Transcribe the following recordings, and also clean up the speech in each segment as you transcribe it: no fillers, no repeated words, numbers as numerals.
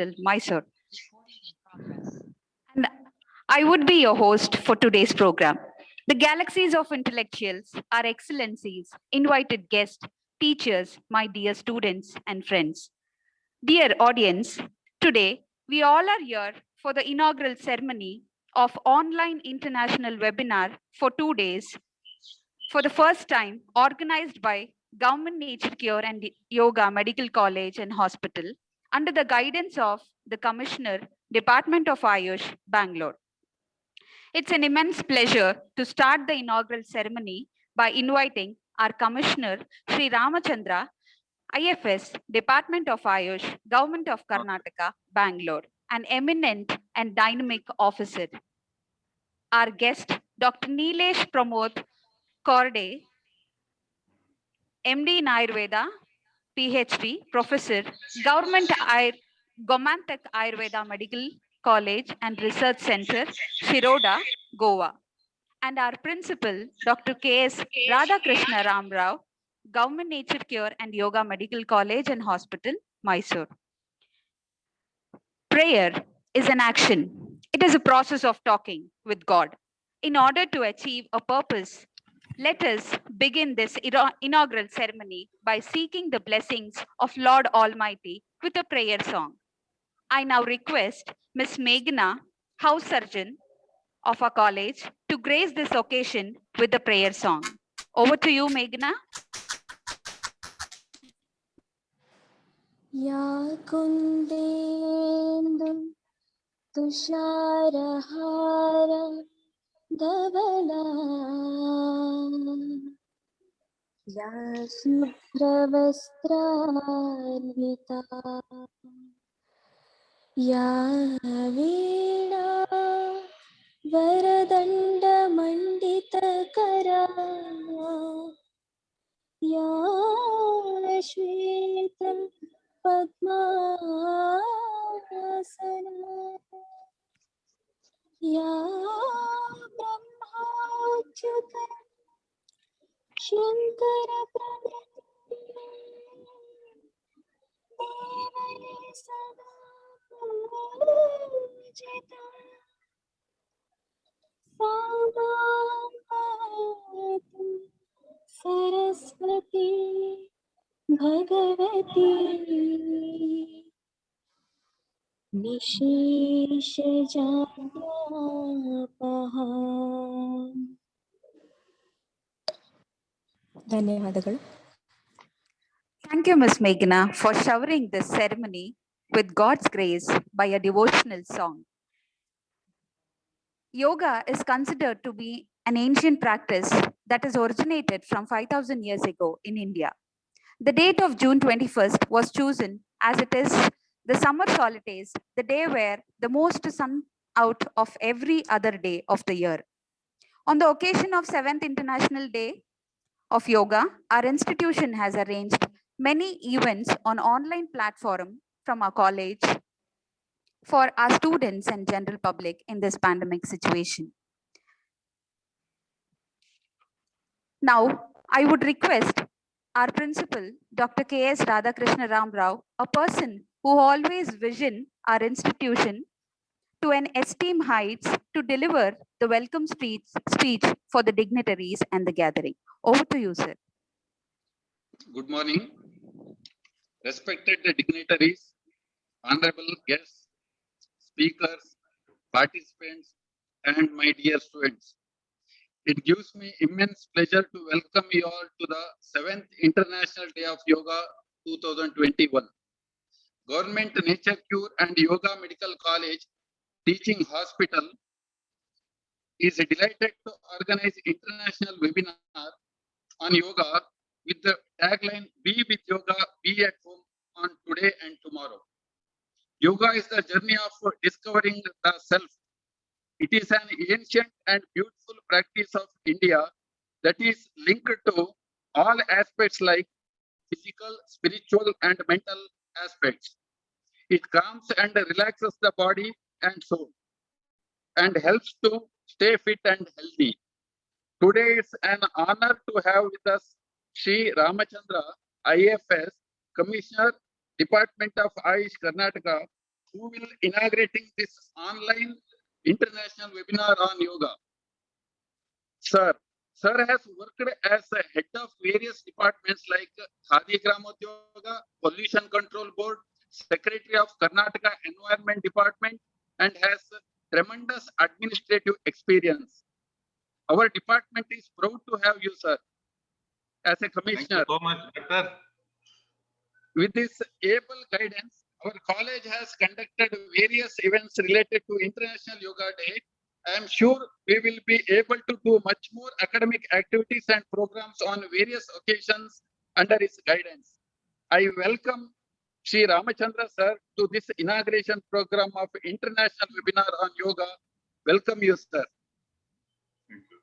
Hospital, Mysore. And I would be your host for today's program. The galaxies of intellectuals, our excellencies, invited guests, teachers, my dear students and friends. Dear audience, today we all are here for the inaugural ceremony of online international webinar for 2 days for the first time organized by Government Nature Cure and Yoga Medical College and Hospital under the guidance of the Commissioner, Department of Ayush, Bangalore. It's an immense pleasure to start the inaugural ceremony by inviting our Commissioner, Sri Ramachandra, IFS, Department of Ayush, Government of Karnataka, Bangalore, an eminent and dynamic officer. Our guest, Dr. Nilesh Pramod Korde, MD in Ayurveda, PhD, Professor, Gomantak Ayurveda Medical College and Research Center, Shiroda, Goa. And our principal, Dr. K.S. Radhakrishna Ramarao, Government Nature Cure and Yoga Medical College and Hospital, Mysore. Prayer is an action. It is a process of talking with God. In order to achieve a purpose, let us begin this inaugural ceremony by seeking the blessings of Lord Almighty with a prayer song. I now request Ms. Meghna, House Surgeon of our college, to grace this occasion with the prayer song. Over to you, Meghna. Ya Kundendu Tusharahara Dhavala Ya Subhravastranita Ya Veena Varadanda Mandita Kara Ya Shveta Padmasana Ya Brahmachyuta Shankara Devare Sada Pujita Samavati Saraswati Bhagavati Nisheshajapaha. ಧನ್ಯವಾದಗಳು. Thank you, Ms. Meghna, for showering this ceremony with God's grace by a devotional song. Yoga is considered to be an ancient practice that has originated from 5,000 years ago in India. The date of June 21st was chosen as it is the summer solstice, the day where the most sun out of every other day of the year. On the occasion of 7th International Day of Yoga, our institution has arranged many events on online platform from our college for our students and general public in this pandemic situation. Now, I would request our principal, Dr. K.S. Radhakrishna Ramarao, a person who always visioned our institution to an esteemed heights, to deliver the welcome speech for the dignitaries and the gathering. Over to you, sir. Good morning, respected dignitaries, honorable guests, speakers, participants, and my dear students. It gives me immense pleasure to welcome you all to the 7th International Day of Yoga 2021. Government Nature Cure and Yoga Medical College Teaching Hospital is delighted to organize international webinar on yoga with the tagline "Be with Yoga, be at home" on today and tomorrow. Yoga is the journey of discovering the self. It is an ancient and beautiful practice of India that is linked to all aspects like physical, spiritual, and mental aspects. It calms and relaxes the body and soul and helps to stay fit and healthy. Today it's an honor to have with us Sri Ramachandra, IFS, Commissioner, Department of Ayush, Karnataka, who will inaugurating this online international webinar on yoga. Sir, Sir has worked as a head of various departments like Khadi Gramodyoga, Pollution Control Board, Secretary of Karnataka Environment Department, and has tremendous administrative experience. Our department is proud to have you, sir, as a commissioner. Thank you so much, Doctor. With this able guidance, our college has conducted various events related to International Yoga Day. I am sure we will be able to do much more academic activities and programs on various occasions under his guidance. I welcome Sri Ramachandra sir to this inauguration program of International Webinar on Yoga. Welcome you, sir.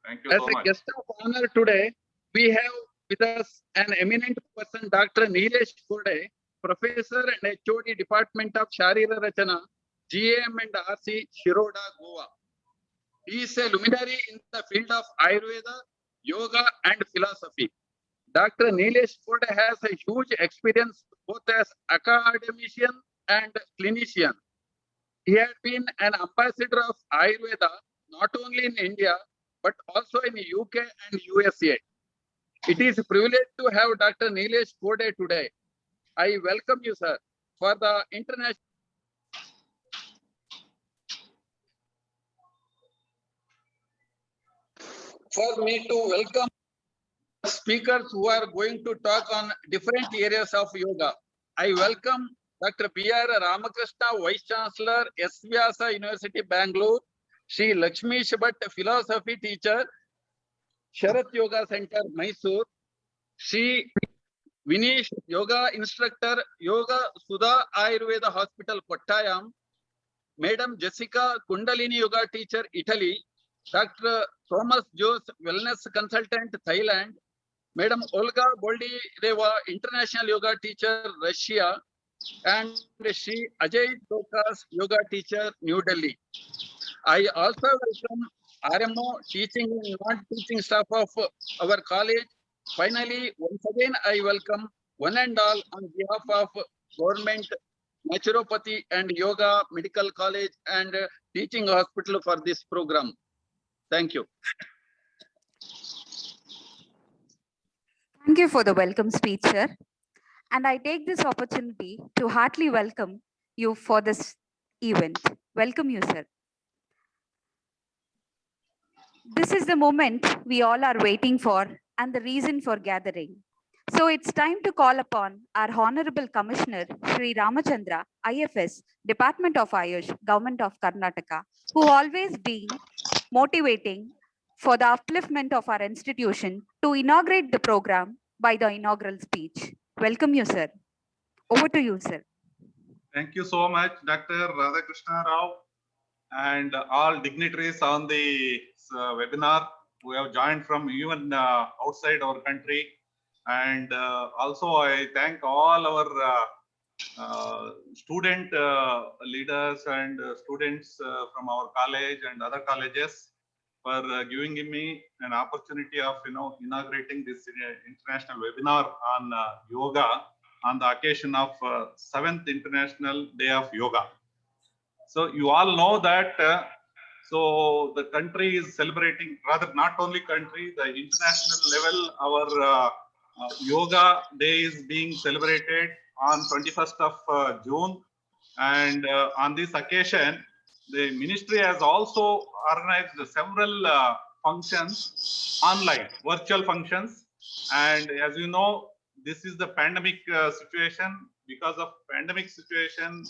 Thank you As so a much. guest of honor today, we have with us an eminent person, Dr. Nilesh Kode, Professor and HOD Department of Sharira Rachana, GM and RC, Shiroda, Goa. He is a luminary in the field of Ayurveda, Yoga and philosophy. Dr. Nilesh Kode has a huge experience both as academician and clinician. He had been an ambassador of Ayurveda not only in India but also in UK and USA. It is a privilege to have Dr. Nilesh Kode today. I welcome you, sir, for the international. For me to welcome speakers who are going to talk on different areas of yoga. I welcome Dr. B.R. Ramakrishna, Vice Chancellor, S. Vyasa University, Bangalore, Sri Lakshmi Bhatt, Philosophy Teacher, Sharath Yoga Center, Mysore, Sri Vinish, Yoga Instructor, Yoga Sudha Ayurveda Hospital, Kottayam, Madam Jessica, Kundalini Yoga Teacher, Italy, Dr. Thomas Jose, Wellness Consultant, Thailand, Madam Olga Boldyreva, International Yoga Teacher, Russia, and Shri Ajay Tokas, Yoga Teacher, New Delhi. I also welcome RMO, teaching and non-teaching staff of our college. Finally, once again, I welcome one and all on behalf of Government Naturopathy and Yoga Medical College and Teaching Hospital for this program. Thank you. Thank you for the welcome speech, sir. And I take this opportunity to heartily welcome you for this event. Welcome you, sir. This is the moment we all are waiting for and the reason for gathering. So it's time to call upon our Honorable Commissioner, Sri Ramachandra, IFS, Department of Ayush, Government of Karnataka, who always been motivating for the upliftment of our institution to inaugurate the program by the inaugural speech. Welcome you, sir. Over to you, sir. Thank you so much, Dr. Radhakrishna Rao, and all dignitaries on the webinar who have joined from even outside our country. And also I thank all our student leaders and students from our college and other colleges for giving me an opportunity of inaugurating this international webinar on yoga on the occasion of 7th International Day of Yoga. So you all know that so the country is celebrating, rather not only country, the international level, our yoga day is being celebrated on 21st of June. And on this occasion, the ministry has also organized several functions online, virtual functions. And as you know, this is the pandemic situation. Because of pandemic situation,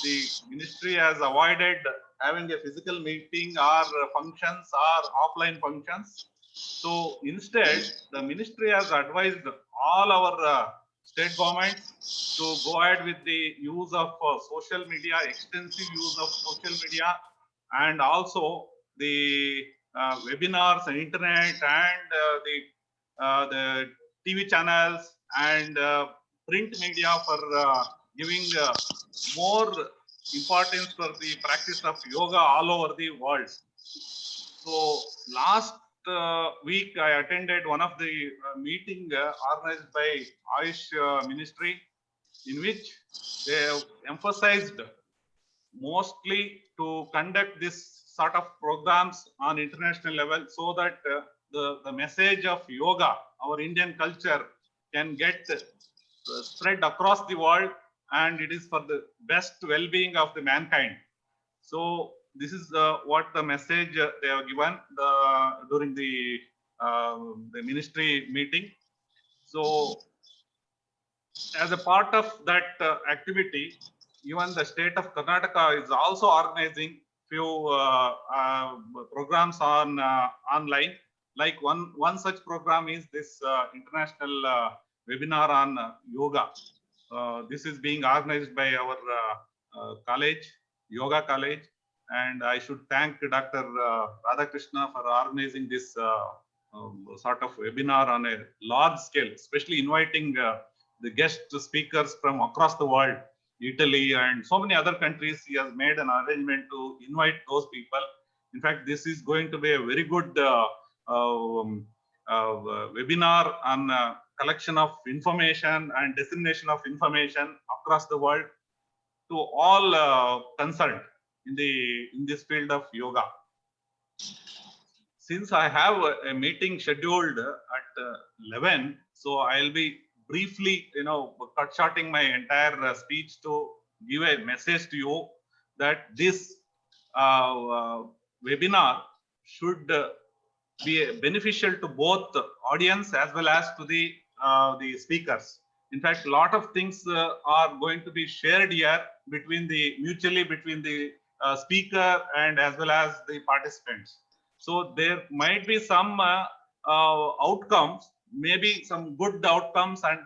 the ministry has avoided having a physical meeting or functions or offline functions. So instead, the ministry has advised all our state governments to go ahead with the use of social media, extensive use of social media, and also the webinars and internet and the TV channels and print media for giving more importance for the practice of yoga all over the world. So last week I attended one of the meeting organized by Ayush Ministry, in which they emphasized mostly to conduct this sort of programs on international level so that the message of yoga, our Indian culture, can get spread across the world, and it is for the best well-being of the mankind. So this is what the message they have given during the ministry meeting. So as a part of that activity, even the state of Karnataka is also organizing few programs on online. Like one such program is this international webinar on yoga. This is being organized by our college, Yoga College, and I should thank Dr. Radhakrishna for organizing this sort of webinar on a large scale, especially inviting the guest speakers from across the world, Italy and so many other countries. He has made an arrangement to invite those people. In fact, this is going to be a very good webinar on collection of information and dissemination of information across the world to all concerned in this field of yoga. Since I have a meeting scheduled at 11, so I'll be briefly, cut shorting my entire speech to give a message to you that this webinar should be beneficial to both the audience as well as to the speakers. In fact, a lot of things are going to be shared here mutually between the speaker and as well as the participants. So there might be some outcomes, maybe some good outcomes, and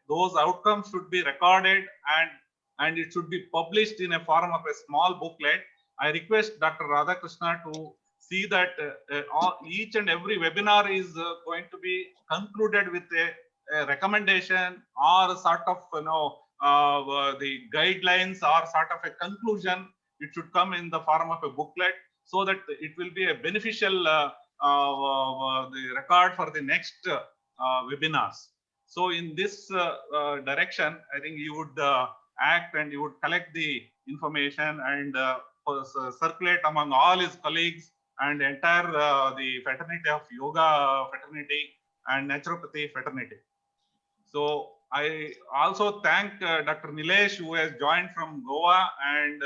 those outcomes should be recorded and it should be published in a form of a small booklet. I request Dr. Radhakrishna to see that each and every webinar is going to be concluded with a recommendation or sort of the guidelines or sort of a conclusion. It should come in the form of a booklet so that it will be a beneficial the record for the next webinars. So in this direction, I think you would act and you would collect the information and circulate among all his colleagues and entire the fraternity of yoga fraternity and naturopathy fraternity. So I also thank Dr. Nilesh, who has joined from Goa, and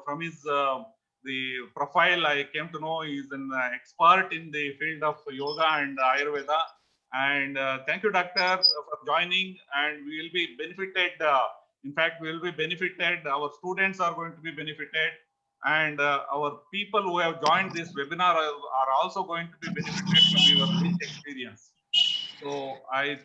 from his the profile I came to know he is an expert in the field of yoga and Ayurveda. And thank you, Doctor, for joining, and we will be benefited. In fact, we will be benefited. Our students are going to be benefited, and our people who have joined this webinar are also going to be benefited from your rich experience. So I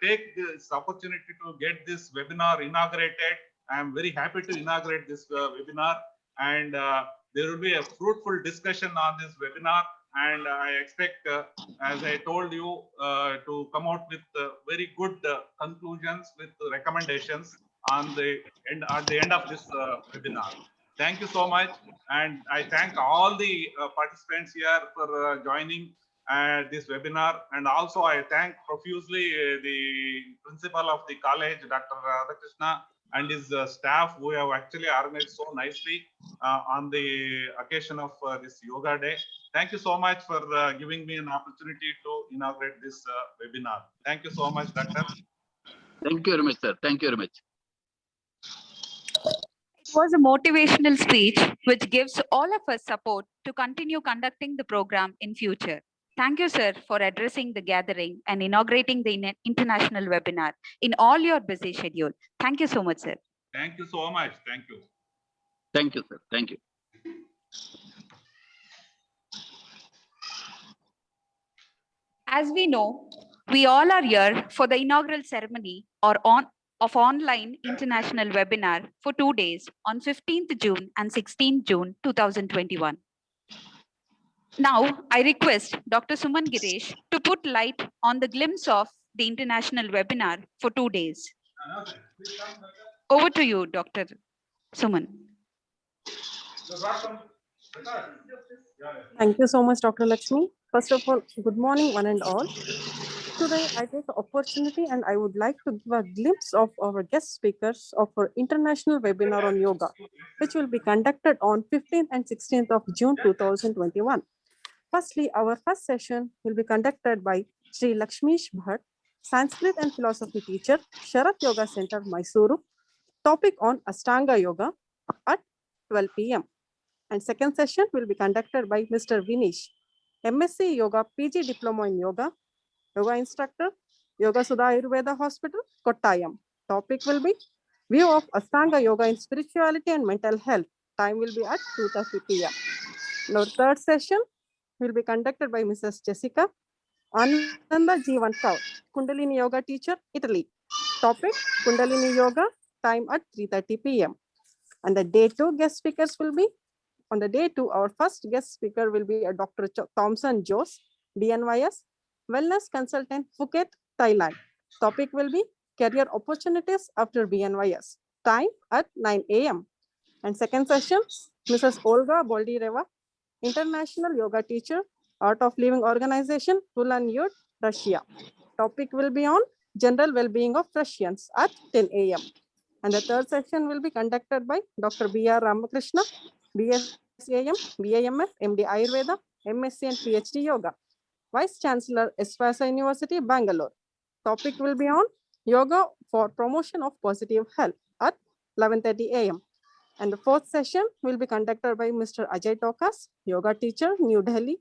take this opportunity to get this webinar inaugurated. I am very happy to inaugurate this webinar, and there will be a fruitful discussion on this webinar. And I expect, as I told you, to come out with very good conclusions with recommendations at the end of this webinar. Thank you so much, and I thank all the participants here for joining this webinar, and also I thank profusely the principal of the college, Dr. Radhakrishna, and his staff who have actually organized so nicely on the occasion of this Yoga Day. Thank you so much for giving me an opportunity to inaugurate this webinar. Thank you so much, Doctor. Thank you very much, sir. Thank you very much. It was a motivational speech which gives all of us support to continue conducting the program in future. Thank you, sir, for addressing the gathering and inaugurating the international webinar in all your busy schedule. Thank you so much, sir. Thank you so much. Thank you. Thank you, sir. Thank you. As we know, we all are here for the inaugural ceremony of online international webinar for 2 days on 15th June and 16th June 2021. Now, I request Dr. Suman Girish to put light on the glimpse of the international webinar for 2 days. Over to you, Dr. Suman. Thank you so much, Dr. Lakshmi. First of all, good morning, one and all. today I take the opportunity and I would like to give a glimpse of our guest speakers of our international webinar on yoga, which will be conducted on 15th and 16th of June 2021. Firstly, our first session will be conducted by Sri Lakshmish Bhatt, Sanskrit and Philosophy teacher, Sharat Yoga Center, Mysuru. Topic on Ashtanga Yoga at 12 p.m. And second session will be conducted by Mr. Vinish, MSc Yoga, PG Diploma in Yoga, Yoga instructor, Yoga Sudha Ayurveda Hospital, Kottayam. Topic will be View of Ashtanga Yoga in Spirituality and Mental Health. Time will be at 2:30 p.m. Now, third session will be conducted by Mrs. Jessica Ananda Jeevan Kaur, Kundalini Yoga teacher, Italy. Topic Kundalini Yoga, time at 3:30 p.m. And the day 2 guest speakers will be on the day 2. Our first guest speaker will be a Dr. Thompson Jose, DNYS, Wellness Consultant, Phuket, Thailand. Topic will be Career Opportunities after BNYS. Time at 9 a.m. And second session, Mrs. Olga Boldireva, International Yoga Teacher, Art of Living Organization, Ulan Yurt, Russia. Topic will be on General Well-being of Russians at 10 a.m. And the third session will be conducted by Dr. B.R. Ramakrishna, BSAM, BAMF, MD Ayurveda, MSc and PhD Yoga, Vice Chancellor, Eswasa University, Bangalore. Topic will be on Yoga for Promotion of Positive Health at 11:30 a.m. And the fourth session will be conducted by Mr. Ajay Tokas, Yoga teacher, New Delhi.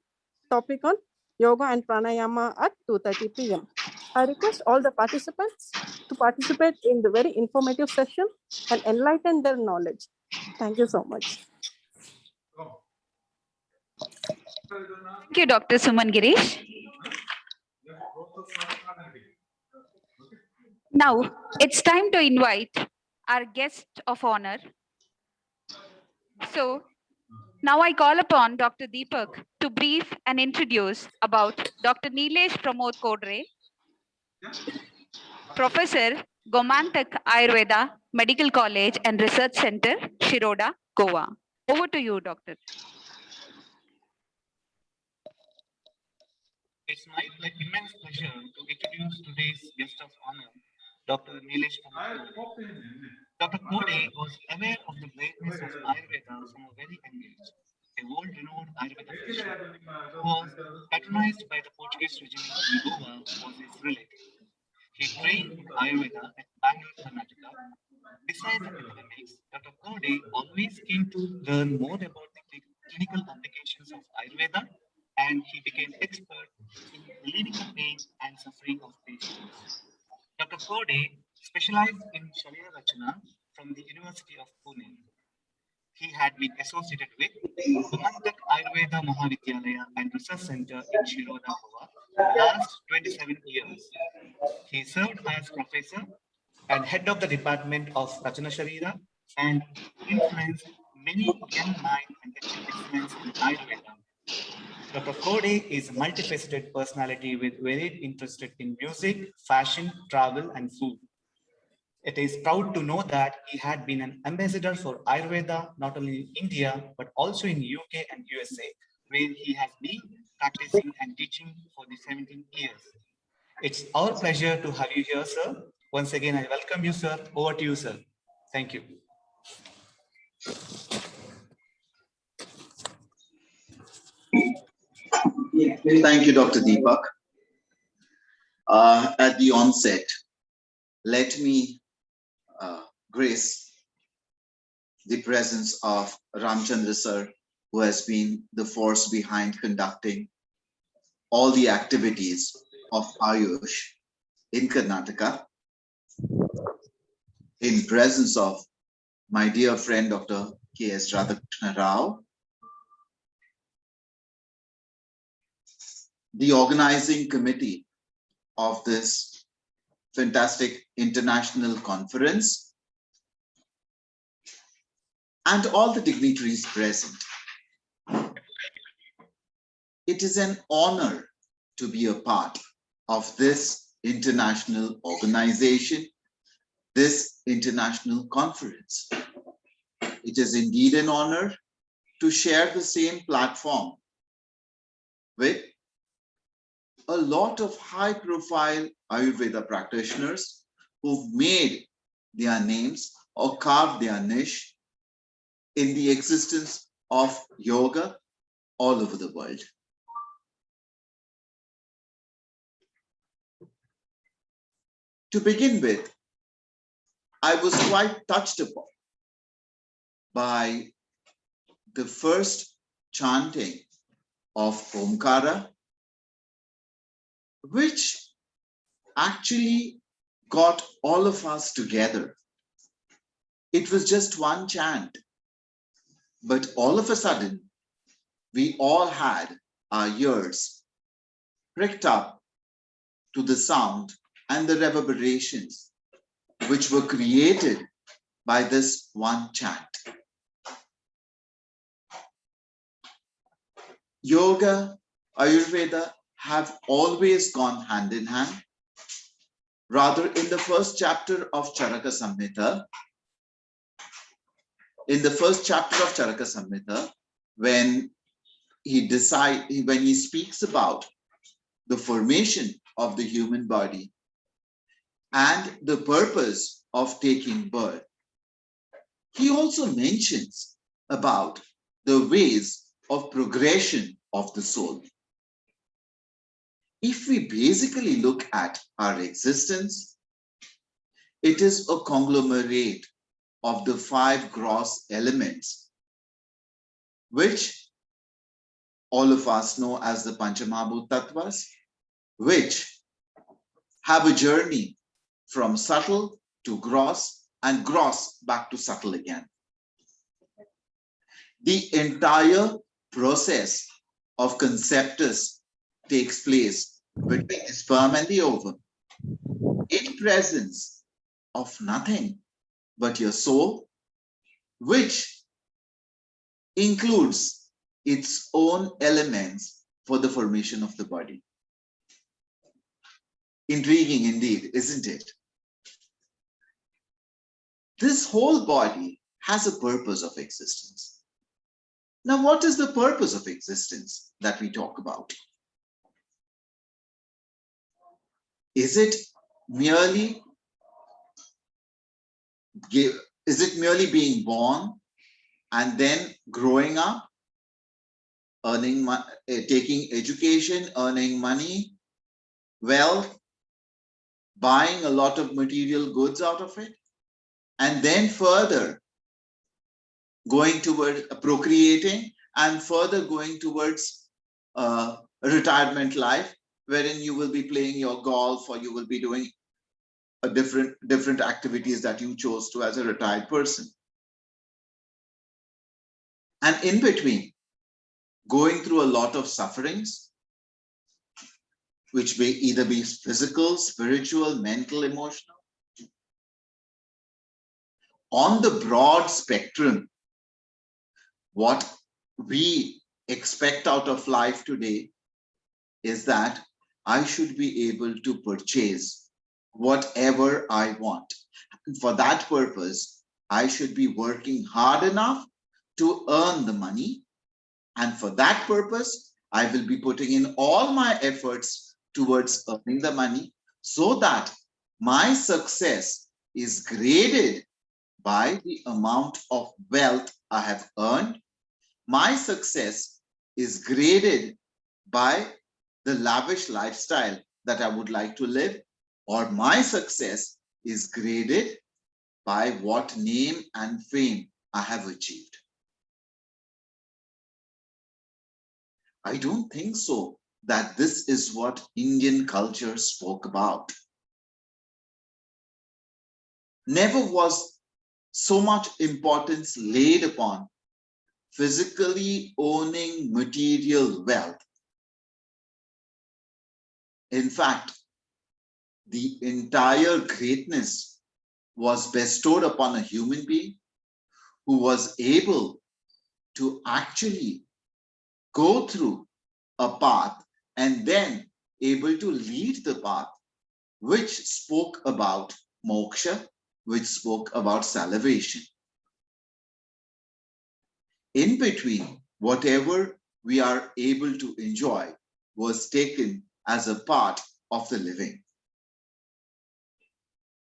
Topic on Yoga and Pranayama at 2:30 p.m. I request all the participants to participate in the very informative session and enlighten their knowledge. Thank you so much. Thank you, Dr. Suman Girish. Now, it's time to invite our guest of honor. So, now I call upon Dr. Deepak to brief and introduce about Dr. Nilesh Pramod Kodre, Professor, Gomantak Ayurveda Medical College and Research Center, Shiroda, Goa. Over to you, Doctor. It's my immense pleasure to introduce today's guest of honor, Dr. Nilesh Pramod Kodre. Dr. Kodre was aware of the greatness of Ayurveda from a very young age. A world-renowned Ayurveda physician who was patronized by the Portuguese regime in Goa was his relative. He trained in Ayurveda at Bangalore, Karnataka. Besides academics, Dr. Kodre always came to learn more about the clinical applications of Ayurveda, and he became expert in relieving the pain and suffering of patients. Dr. Kodre specialized in Sharira Rachana from the University of Pune. He had been associated with Gomantak Ayurveda Mahavidyalaya and Research Center in Shiroda, Goa for the last 27 years. He served as professor and head of the Department of Rachana Sharira and influenced many young minds and achieved excellence in Ayurveda. Dr. Kodre is a multifaceted personality with varied interests in music, fashion, travel, and food. It is proud to know that he had been an ambassador for Ayurveda not only in India but also in UK and USA, where he has been practicing and teaching for the 17 years. It's our pleasure to have you here, sir. Once again, I welcome you, sir. Over to you, sir. Thank you. Thank you, Dr. Deepak. At the onset, let me grace the presence of Ramchandra sir, who has been the force behind conducting all the activities of Ayush in Karnataka, in presence of my dear friend, Dr. K.S. Radhakrishna Rao, the organizing committee of this fantastic international conference, and all the dignitaries present. It is an honor to be a part of this international organization, this international conference. It is indeed an honor to share the same platform with a lot of high-profile Ayurveda practitioners who've made their names or carved their niche in the existence of yoga all over the world. To begin with, I was quite touched upon by the first chanting of Omkara, which actually got all of us together. It was just one chant, but all of a sudden, we all had our ears pricked up to the sound and the reverberations which were created by this one chant. Yoga, Ayurveda have always gone hand in hand. Rather, in the first chapter of Charaka Samhita, when he speaks about the formation of the human body and the purpose of taking birth, he also mentions about the ways of progression of the soul. If we basically look at our existence, it is a conglomerate of the 5 gross elements, which all of us know as the Panchamahabhut Tattvas, which have a journey from subtle to gross and gross back to subtle again. The entire process of conceptus takes place between the sperm and the ovum, in presence of nothing but your soul, which includes its own elements for the formation of the body. Intriguing indeed, isn't it? This whole body has a purpose of existence. Now, what is the purpose of existence that we talk about? Is it merely being born and then growing up, taking education, earning money, wealth, buying a lot of material goods out of it, and then further going towards procreating and further going towards a retirement life, wherein you will be playing your golf or you will be doing a different activities that you chose to as a retired person. And in between, going through a lot of sufferings, which may either be physical, spiritual, mental, emotional. On the broad spectrum, what we expect out of life today is that I should be able to purchase whatever I want. And for that purpose, I should be working hard enough to earn the money. And for that purpose, I will be putting in all my efforts towards earning the money so that my success is graded by the amount of wealth I have earned. My success is graded by the lavish lifestyle that I would like to live, or my success is graded by what name and fame I have achieved. I don't think so that this is what Indian culture spoke about. Never was so much importance laid upon physically owning material wealth. In fact, the entire greatness was bestowed upon a human being who was able to actually go through a path and then able to lead the path which spoke about moksha, which spoke about salvation. In between, whatever we are able to enjoy was taken as a part of the living.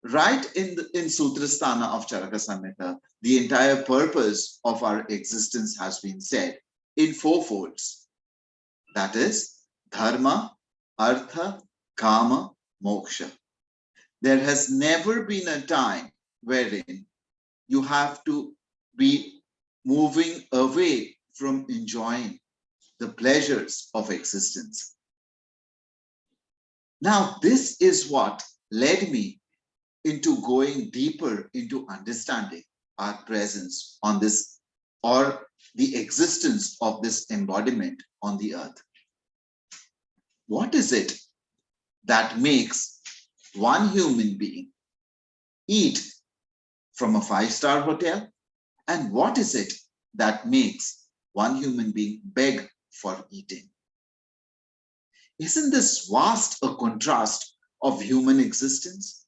Right in Sutrasthana of Charaka Samhita, the entire purpose of our existence has been said in four folds. That is dharma, artha, kama, moksha. There has never been a time wherein you have to be moving away from enjoying the pleasures of existence. Now, this is what led me into going deeper into understanding our presence on this, or the existence of this embodiment on the earth. What is it that makes one human being eat from a five-star hotel? And what is it that makes one human being beg for eating? Isn't this vast a contrast of human existence?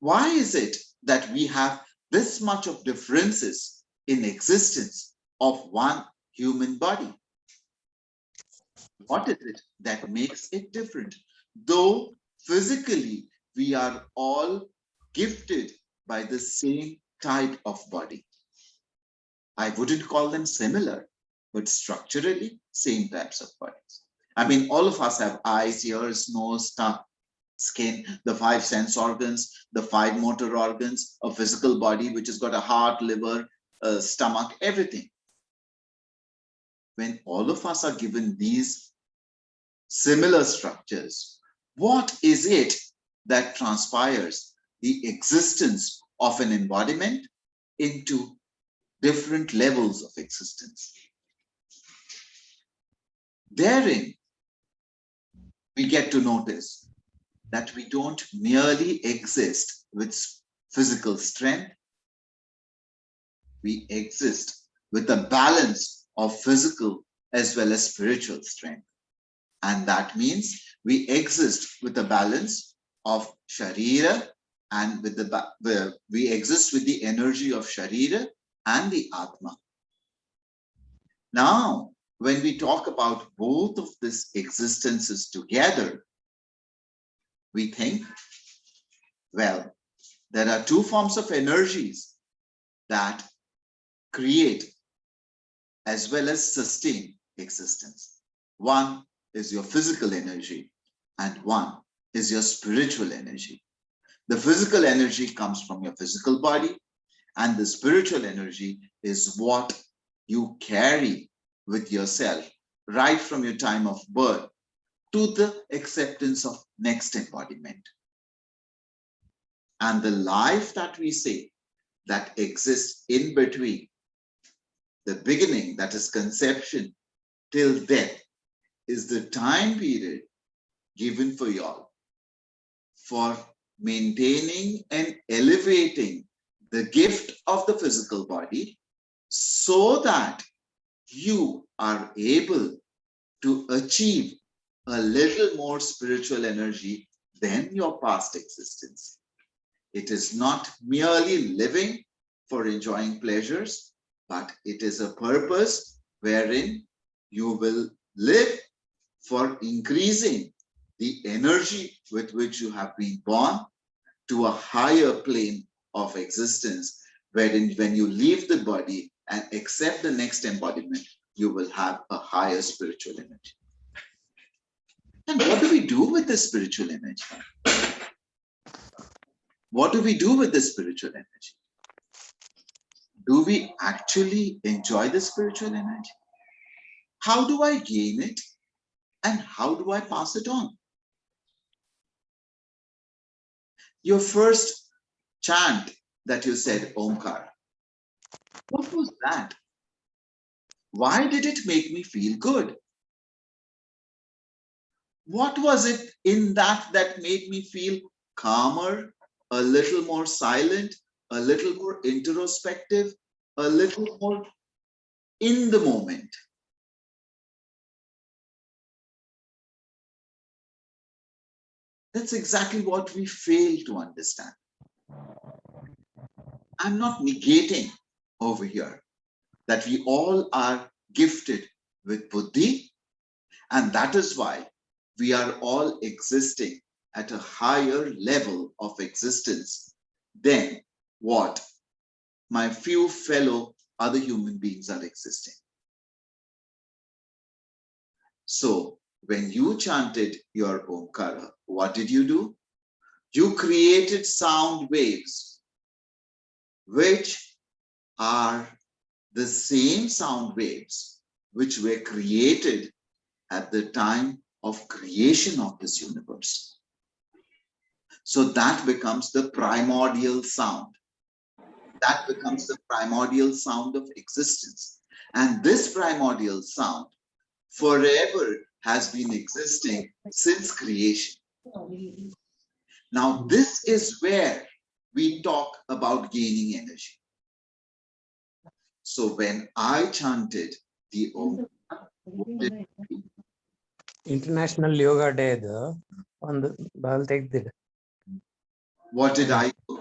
Why is it that we have this much of differences in existence of one human body? What is it that makes it different? Though physically we are all gifted by the same type of body. I wouldn't call them similar, but structurally same types of bodies. I mean, all of us have eyes, ears, nose, tongue, skin, the five sense organs, the five motor organs, a physical body which has got a heart, liver, stomach, everything. When all of us are given these similar structures, what is it that transpires the existence of an embodiment into different levels of existence? Therein, we get to notice that we don't merely exist with physical strength, we exist with a balance of physical as well as spiritual strength. And that means we exist with a balance of Sharira and we exist with the energy of Sharira and the Atma. Now, when we talk about both of these existences together, we think, well, there are two forms of energies that create as well as sustain existence. One is your physical energy and one is your spiritual energy. The physical energy comes from your physical body, and the spiritual energy is what you carry with yourself right from your time of birth to the acceptance of next embodiment. And the life that we say that exists in between the beginning, that is conception, till death, is the time period given for y'all for maintaining and elevating the gift of the physical body so that you are able to achieve a little more spiritual energy than your past existence. It is not merely living for enjoying pleasures, but it is a purpose wherein you will live for increasing the energy with which you have been born to a higher plane of existence, wherein when you leave the body and accept the next embodiment, you will have a higher spiritual energy. And what do we do with this spiritual energy? What do we do with this spiritual energy? Do we actually enjoy the spiritual energy? How do I gain it? And how do I pass it on? Your first chant that you said, Omkar, what was that? Why did it make me feel good? What was it in that that made me feel calmer, a little more silent, a little more introspective, a little more in the moment? That's exactly what we fail to understand. I'm not negating over here that we all are gifted with buddhi And that is why we are all existing at a higher level of existence than what my few fellow other human beings are existing. So when you chanted your Omkara, what did you do? You created sound waves, which are the same sound waves which were created at the time of creation of this universe. So that becomes the primordial sound. That becomes the primordial sound of existence. And this primordial sound forever has been existing since creation. Now, this is where we talk about gaining energy. So when I chanted the Om, International Yoga Day on the what did I do?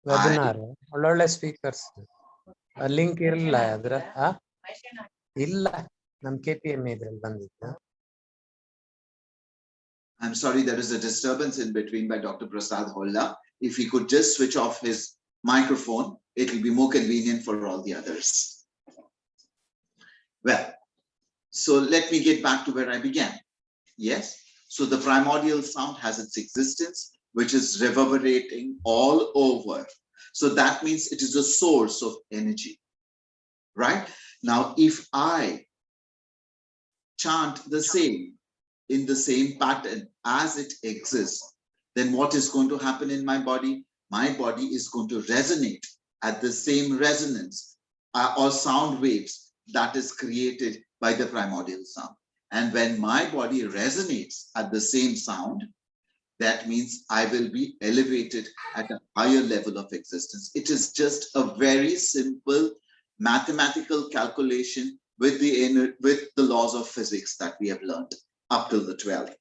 webinar ಒಳ್ಳೊಳ್ಳೆ speakers link ಇರಲಿಲ್ಲ ಅದ್ರ ಇಲ್ಲ ನಮ್ KPM ಇದ್ರಲ್ಲಿ ಬಂದಿತ್ತು. I'm sorry, there is a disturbance in between by Dr. Prasad Holla. If he could just switch off his microphone, it will be more convenient for all the others. Well, so let me get back to where I began. Yes, so the primordial sound has its existence, which is reverberating all over. So that means it is a source of energy, right? Now, if I chant the same in the same pattern as it exists, then what is going to happen in my body? My body is going to resonate at the same resonance or sound waves that is created by the primordial sound. And when my body resonates at the same sound, that means I will be elevated at a higher level of existence. It is just a very simple mathematical calculation with the laws of physics that we have learned up till the 12th.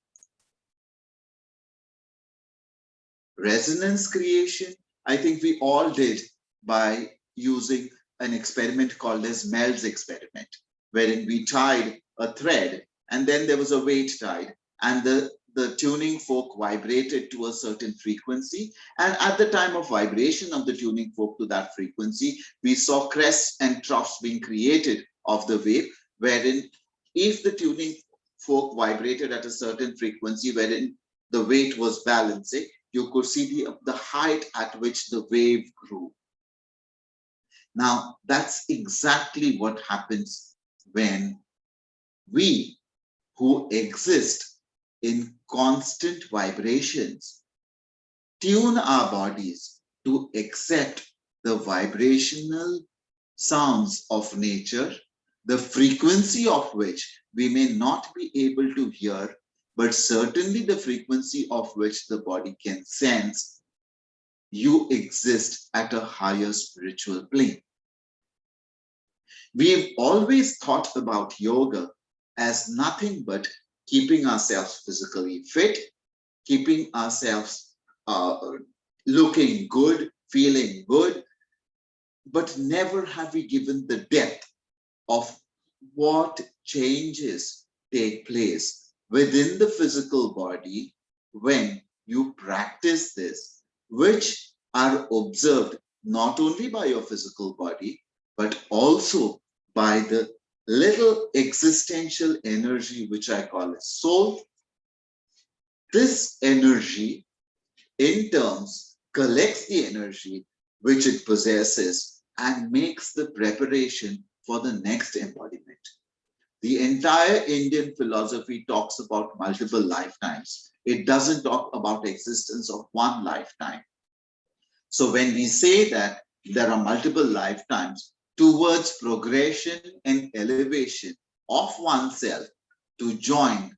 Resonance creation, I think we all did by using an experiment called as Mel's experiment, wherein we tied a thread and then there was a weight tied and the tuning fork vibrated to a certain frequency. And at the time of vibration of the tuning fork to that frequency, we saw crests and troughs being created of the wave, wherein if the tuning fork vibrated at a certain frequency wherein the weight was balancing, you could see the height at which the wave grew. Now, that's exactly what happens when we who exist in constant vibrations tune our bodies to accept the vibrational sounds of nature, the frequency of which we may not be able to hear, but certainly the frequency of which the body can sense. You exist at a higher spiritual plane. We've always thought about yoga as nothing but keeping ourselves physically fit, keeping ourselves looking good, feeling good, but never have we given the depth of what changes take place within the physical body when you practice this, which are observed not only by your physical body, but also by the little existential energy, which I call as soul. This energy, in terms, collects the energy which it possesses and makes the preparation for the next embodiment. The entire Indian philosophy talks about multiple lifetimes. It doesn't talk about existence of one lifetime. So when we say that there are multiple lifetimes towards progression and elevation of oneself to join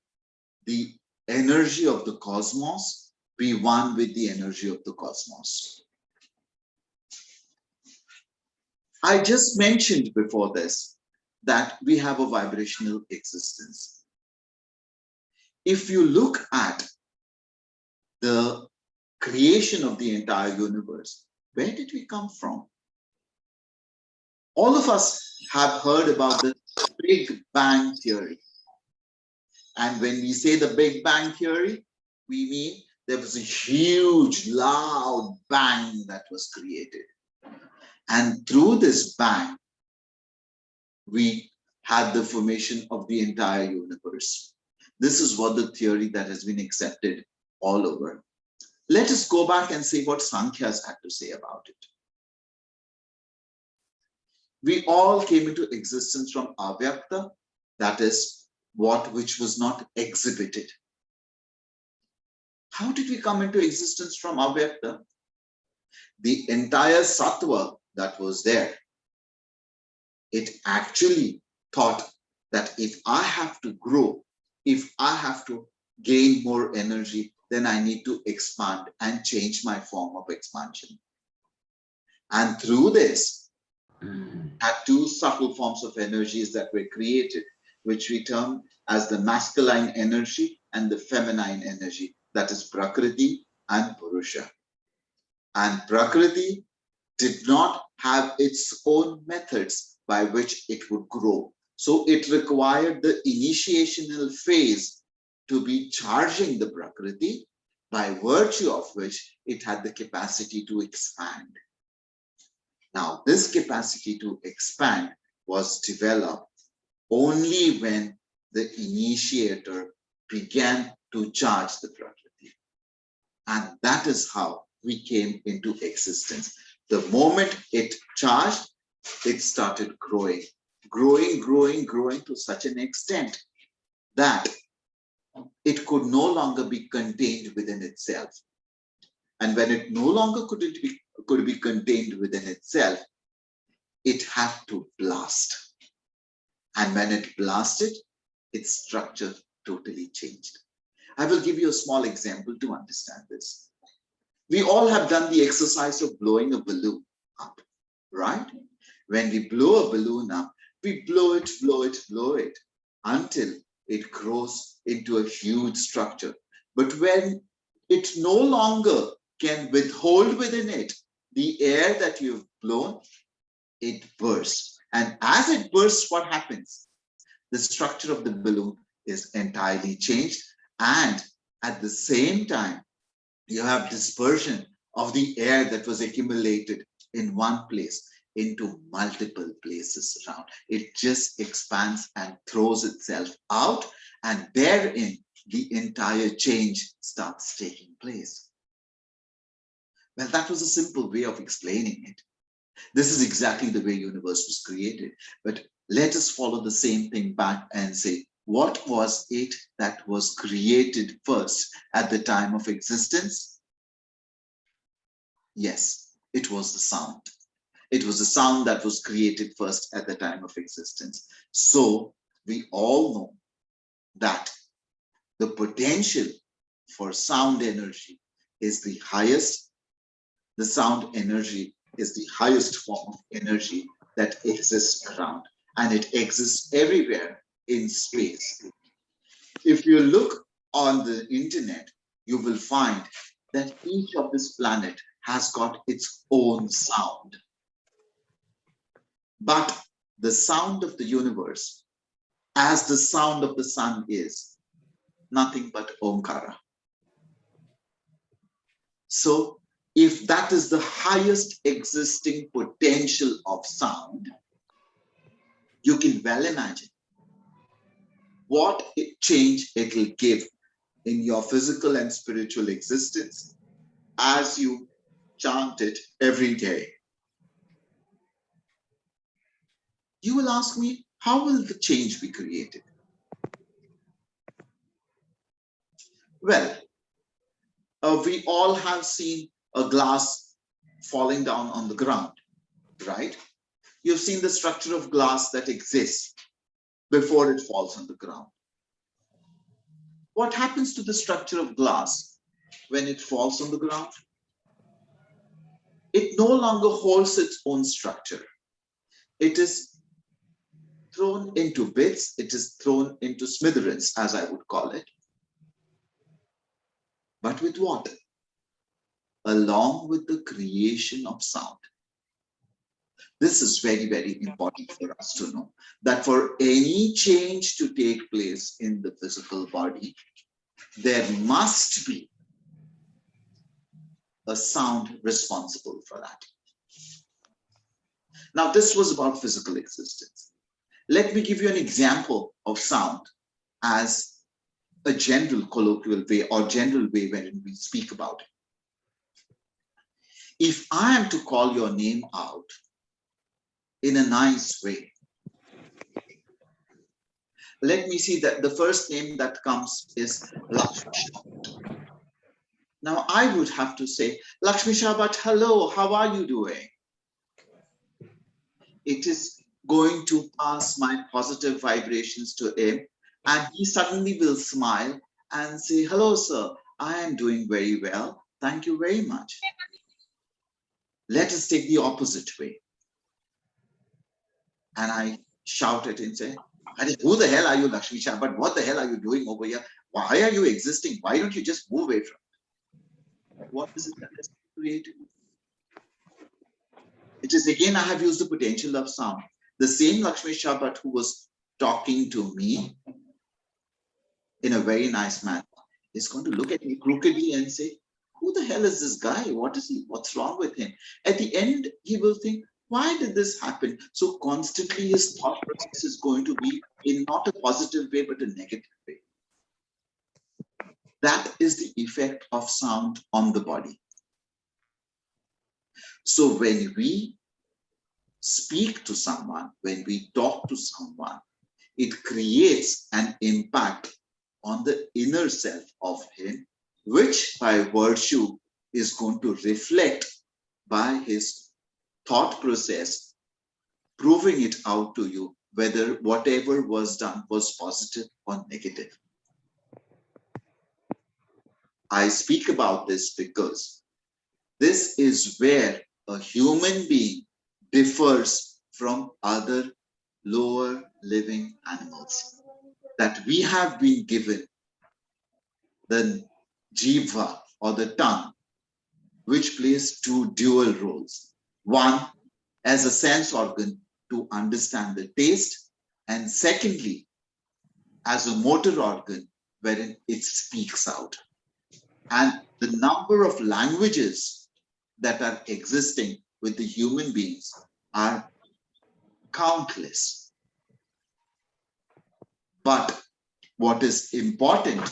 the energy of the cosmos, be one with the energy of the cosmos. I just mentioned before this that we have a vibrational existence. If you look at the creation of the entire universe, where did we come from? All of us have heard about the Big Bang Theory. And when we say the Big Bang Theory, we mean there was a huge, loud bang that was created. And through this bang, we had the formation of the entire universe. This is what the theory that has been accepted all over. Let us go back and see what Sankhyas had to say about it. We all came into existence from avyakta, that is, what which was not exhibited. How did we come into existence from avyakta? The entire sattva that was there, it actually thought that if I have to grow, if I have to gain more energy, then I need to expand and change my form of expansion. And through this, had two subtle forms of energies that were created, which we term as the masculine energy and the feminine energy, that is Prakriti and Purusha. And Prakriti did not have its own methods by which it would grow. So it required the initiational phase to be charging the Prakriti, by virtue of which it had the capacity to expand. Now, this capacity to expand was developed only when the initiator began to charge the Prakriti. And that is how we came into existence. The moment it charged, it started growing, growing to such an extent that it could no longer be contained within itself. And when it no longer could be contained within itself, it had to blast. And when it blasted, its structure totally changed. I will give you a small example to understand this. We all have done the exercise of blowing a balloon up, right? When we blow a balloon up, we blow it until it grows into a huge structure. But when it no longer can withhold within it the air that you've blown, it bursts. And as it bursts, what happens? The structure of the balloon is entirely changed. And at the same time, you have dispersion of the air that was accumulated in one place into multiple places around. It just expands and throws itself out, and therein the entire change starts taking place. Well, that was a simple way of explaining it. This is exactly the way universe was created. But let us follow the same thing back and say, what was it that was created first at the time of existence? Yes, it was the sound. It was the sound that was created first at the time of existence. So we all know that the potential for sound energy is the highest. The sound energy is the highest form of energy that exists around, and it exists everywhere in space. If you look on the internet, you will find that each of this planet has got its own sound. But the sound of the universe, as the sound of the sun, is nothing but Omkara. So if that is the highest existing potential of sound, you can well imagine what change it will give in your physical and spiritual existence as you chant it every day. You will ask me, how will the change be created? Well, we all have seen a glass falling down on the ground, right? You've seen the structure of glass that exists before it falls on the ground. What happens to the structure of glass when it falls on the ground? It no longer holds its own structure. It is thrown into bits, it is thrown into smithereens, as I would call it. But with what? Along with the creation of sound. This is very, very important for us to know that for any change to take place in the physical body, there must be a sound responsible for that. Now, this was about physical existence. Let me give you an example of sound as a general colloquial way or general way when we speak about it. If I am to call your name out in a nice way, let me see that the first name that comes is Lakshmi Shabat. Now I would have to say, Lakshmi Shabat, hello, how are you doing? It is going to pass my positive vibrations to him, and he suddenly will smile and say, hello, sir, I am doing very well. Thank you very much. Let us take the opposite way. And I shout it and say, who the hell are you, Lakshmi Shabat? What the hell are you doing over here? Why are you existing? Why don't you just move away from it? What is it that has created? It is again, I have used the potential of sound. The same Lakshmi Shabat who was talking to me in a very nice manner is going to look at me crookedly and say, who the hell is this guy? What is he? What's wrong with him? At the end, he will think, why did this happen? So constantly his thought process is going to be in not a positive way, but a negative way. That is the effect of sound on the body. So when we speak to someone, when we talk to someone, it creates an impact on the inner self of him, which by virtue is going to reflect by his thought process, proving it out to you whether whatever was done was positive or negative. I speak about this because this is where a human being differs from other lower living animals. That we have been given the jiva or the tongue, which plays two dual roles. One, as a sense organ to understand the taste, and secondly, as a motor organ wherein it speaks out. And the number of languages that are existing with the human beings are countless. But what is important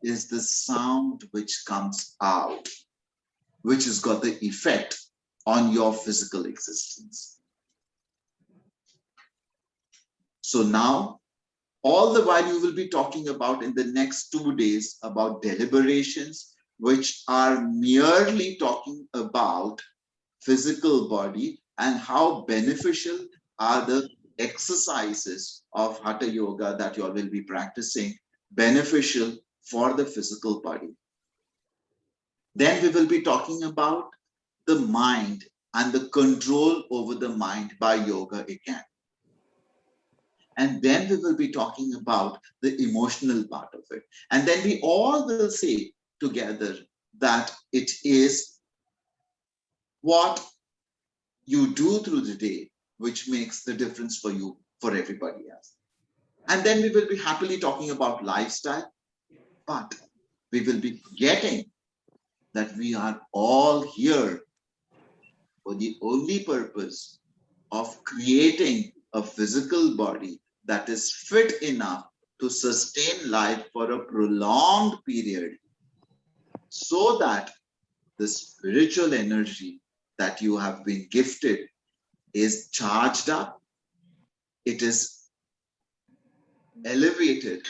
is the sound which comes out, which has got the effect on your physical existence. So now, all the while you will be talking about in the next 2 days about deliberations, which are merely talking about physical body and how beneficial are the exercises of Hatha Yoga that you all will be practicing, beneficial for the physical body. Then we will be talking about the mind and the control over the mind by yoga again. And then we will be talking about the emotional part of it. And then we all will say together that it is what you do through the day which makes the difference for you, for everybody else. And then we will be happily talking about lifestyle, but we will be forgetting that we are all here for the only purpose of creating a physical body that is fit enough to sustain life for a prolonged period, so that the spiritual energy that you have been gifted is charged up, it is elevated,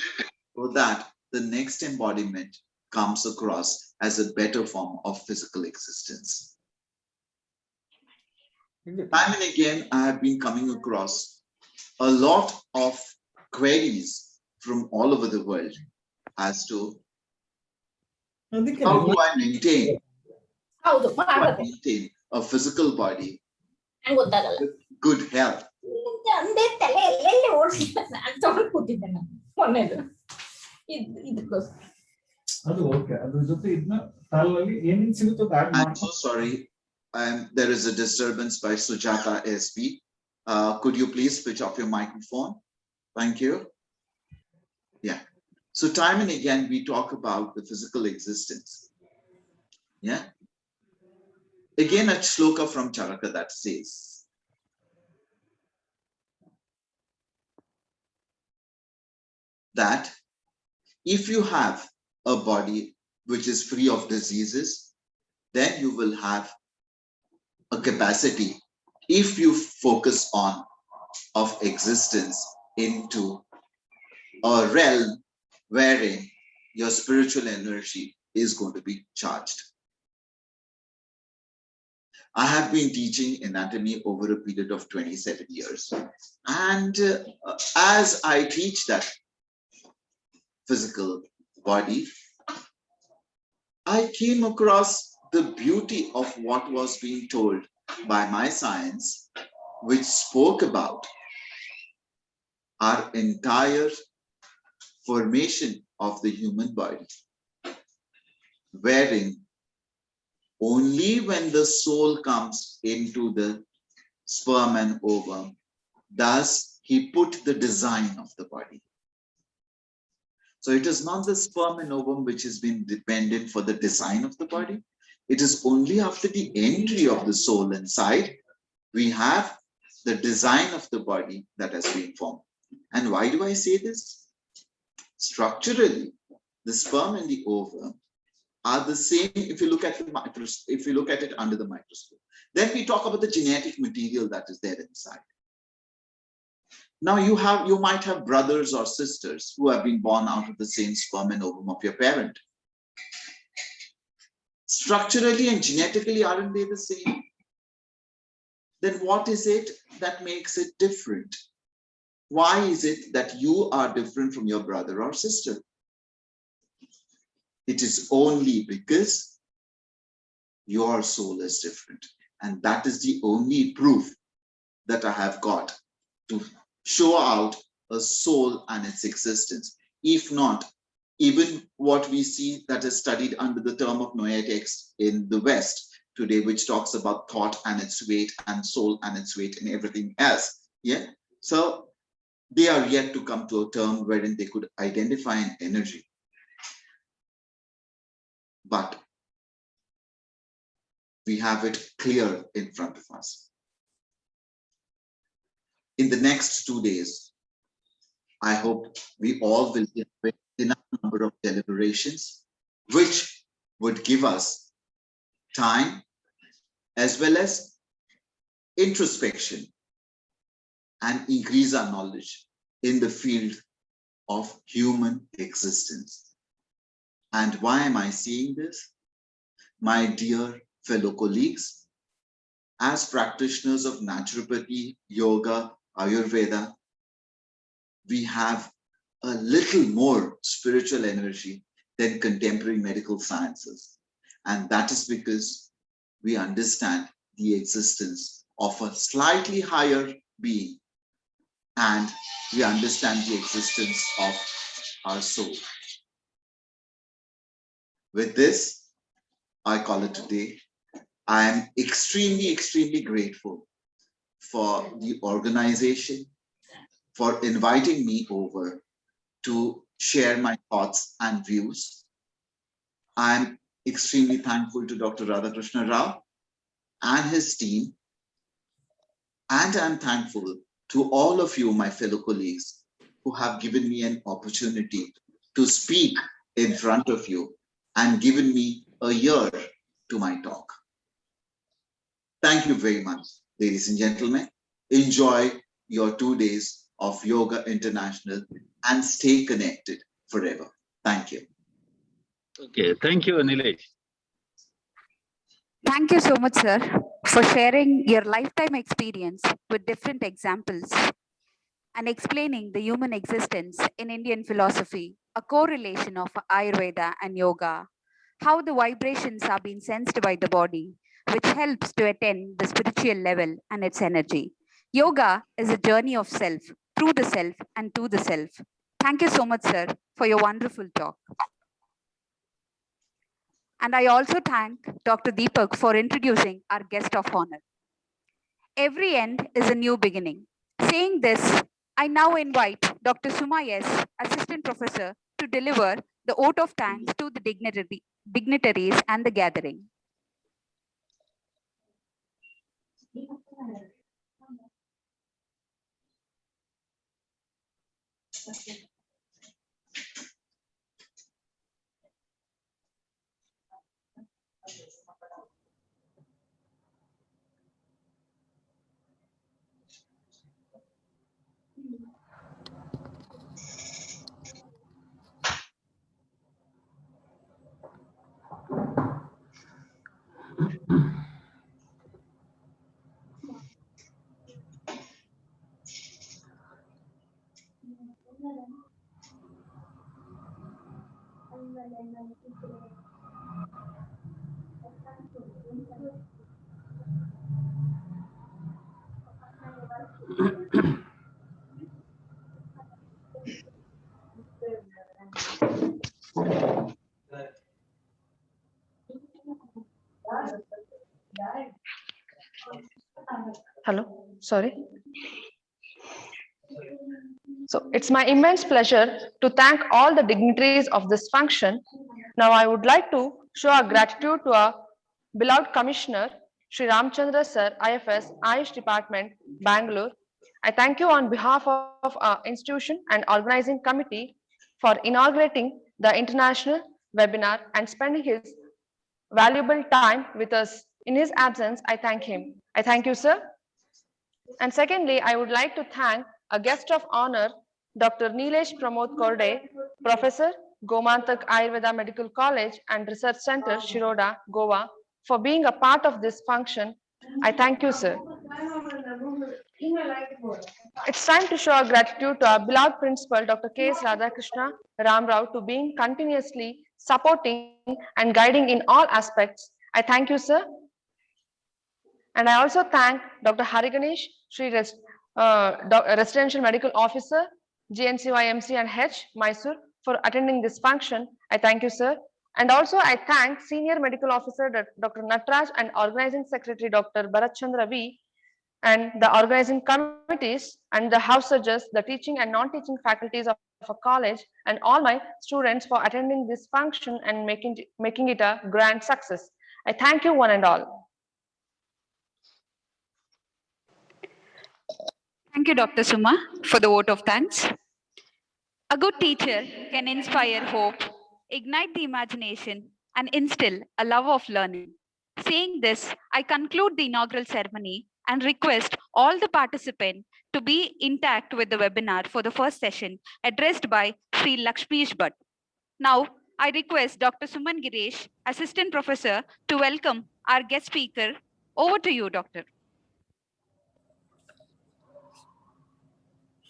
so that the next embodiment comes across as a better form of physical existence. Time and again, I have been coming across a lot of queries from all over the world as to how do I maintain a physical body with good health. I'm so sorry. There is a disturbance by Sujata SB. Could you please switch off your microphone? Thank you. Yeah. So time and again, we talk about the physical existence. Yeah. Again, a shloka from Charaka that says, that if you have a body which is free of diseases, then you will have a capacity, if you focus on, of existence into a realm wherein your spiritual energy is going to be charged. I have been teaching anatomy over a period of 27 years. And as I teach that physical body, I came across the beauty of what was being told by my science, which spoke about our entire formation of the human body, wherein only when the soul comes into the sperm and ovum does he put the design of the body. So it is not the sperm and ovum which has been dependent for the design of the body. It is only after the entry of the soul inside, we have the design of the body that has been formed. And why do I say this? Structurally, the sperm and the ovum are the same if you look at it under the microscope. Then we talk about the genetic material that is there inside. Now you might have brothers or sisters who have been born out of the same sperm and ovum of your parent. Structurally and genetically, aren't they the same? Then what is it that makes it different? Why is it that you are different from your brother or sister? It is only because your soul is different. And that is the only proof that I have got to show out a soul and its existence. If not, even what we see that is studied under the term of noetics in the West today, which talks about thought and its weight and soul and its weight and everything else. Yeah. So they are yet to come to a term wherein they could identify an energy. But we have it clear in front of us. In the next 2 days, I hope we all will get enough number of deliberations, which would give us time as well as introspection and increase our knowledge in the field of human existence. And why am I saying this? My dear fellow colleagues, as practitioners of naturopathy, yoga, Ayurveda, we have a little more spiritual energy than contemporary medical sciences. And that is because we understand the existence of a slightly higher being, and we understand the existence of our soul. With this, I call it a day. I am extremely grateful for the organization, for inviting me over to share my thoughts and views. I'm extremely thankful to Dr. Radhakrishna Rao and his team. And I'm thankful to all of you, my fellow colleagues, who have given me an opportunity to speak in front of you and given me a ear to my talk. Thank you very much, ladies and gentlemen. Enjoy your 2 days of Yoga International and stay connected forever. Thank you. Okay, thank you, Nilesh. Thank you so much, sir, for sharing your lifetime experience with different examples and explaining the human existence in Indian philosophy, a correlation of Ayurveda and yoga, how the vibrations are being sensed by the body, which helps to attain the spiritual level and its energy. Yoga is a journey of self, through the self and to the self. Thank you so much, sir, for your wonderful talk. And I also thank Dr. Deepak for introducing our guest of honor. Every end is a new beginning. Saying this, I now invite Dr. Suma S, Assistant Professor, to deliver the oath of thanks to the dignitaries and the gathering. Hello, sorry. So it's my immense pleasure to thank all the dignitaries of this function. Now I would like to show our gratitude to our beloved Commissioner, Sri Ramchandra Sir, IFS, Ayush Department, Bangalore. I thank you on behalf of our institution and organizing committee for inaugurating the international webinar and spending his valuable time with us. In his absence, I thank him. I thank you, sir. And secondly, I would like to thank a guest of honor, Dr. Nilesh Pramod Korde, Professor, Gomantak Ayurveda Medical College and Research Center, Shiroda, Goa, for being a part of this function. I thank you, sir. It's time to show our gratitude to our beloved principal, Dr. K.S. Radhakrishna Ramarao, to being continuously supporting and guiding in all aspects. I thank you, sir. And I also thank Dr. Hariganesh, Residential Medical Officer, GNCYMC and H, Mysore, for attending this function. I thank you, sir. And also I thank Senior Medical Officer Dr. Natraj and Organizing Secretary Dr. Bharat Chandra V, and the organizing committees and the house judges, the teaching and non-teaching faculties of a college, and all my students for attending this function and making it a grand success. I thank you one and all. Thank you, Dr. Suma, for the vote of thanks. A good teacher can inspire hope, ignite the imagination, and instill a love of learning. Saying this, I conclude the inaugural ceremony and request all the participants to be intact with the webinar for the first session addressed by Sri Lakshmish Bhatt. Now, I request Dr. Suman Girish, Assistant Professor, to welcome our guest speaker. Over to you, Doctor.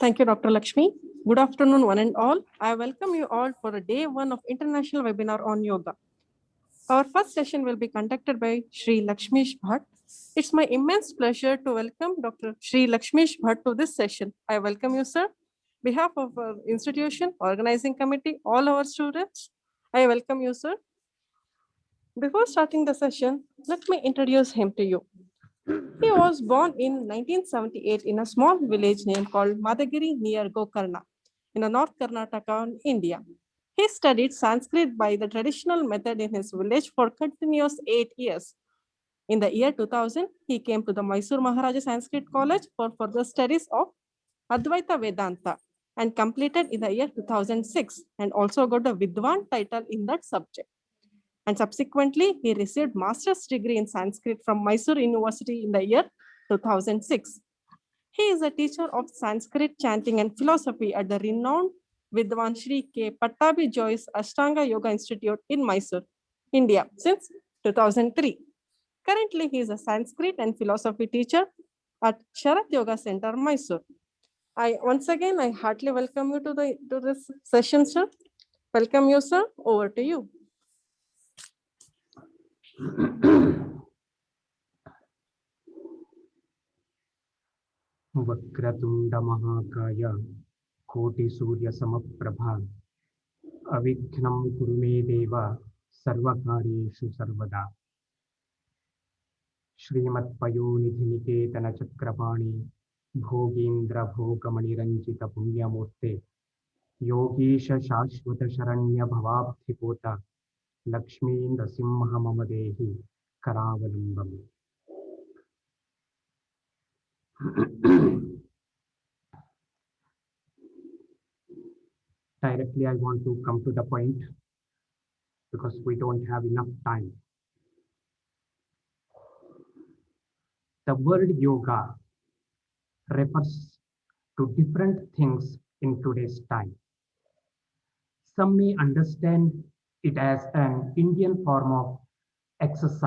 Thank you, Dr. Lakshmi. Good afternoon, one and all. I welcome you all for a day one of International Webinar on Yoga. Our first session will be conducted by Sri Lakshmish Bhatt. It's my immense pleasure to welcome Dr. Sri Lakshmish Bhatt to this session. I welcome you, sir. On behalf of our institution, organizing committee, all our students, I welcome you, sir. Before starting the session, let me introduce him to you. He was born in 1978 in a small village named called Madagiri near Gokarna in North Karnataka, India. He studied Sanskrit by the traditional method in his village for continuous 8 years. In the year 2000, he came to the Mysore Maharaja Sanskrit College for further studies of Advaita Vedanta and completed in the year 2006 and also got a Vidwan title in that subject. And subsequently, he received master's degree in Sanskrit from Mysore University in the year 2006. He is a teacher of Sanskrit chanting and philosophy at the renowned Vidwan Shri K. Pattabi Joyce Ashtanga Yoga Institute in Mysore, India since 2003. Currently, he is a Sanskrit and philosophy teacher at Sharat Yoga Center, Mysore. Once again, I heartily welcome you to this session, sir. Welcome you, sir. Over to you. Vakratunda Mahakaya Koti Surya Samaprabha Avignam Kurume Deva सर्वकार्येषु सर्वदा श्रीमत्पयोनिधिनिकेतनचक्रपाणि भोगीन्द्रभोगमणिरञ्जितपुण्यमूर्ते योगीश शाश्वत शरण्य भवाब्धिपोत लक्ष्मी नृसिंह मम देहि करावलम्बम्। Directly, I want to come to the point because we don't have enough time. The word yoga refers to different things in today's time. Some may understand it as an Indian form of exercise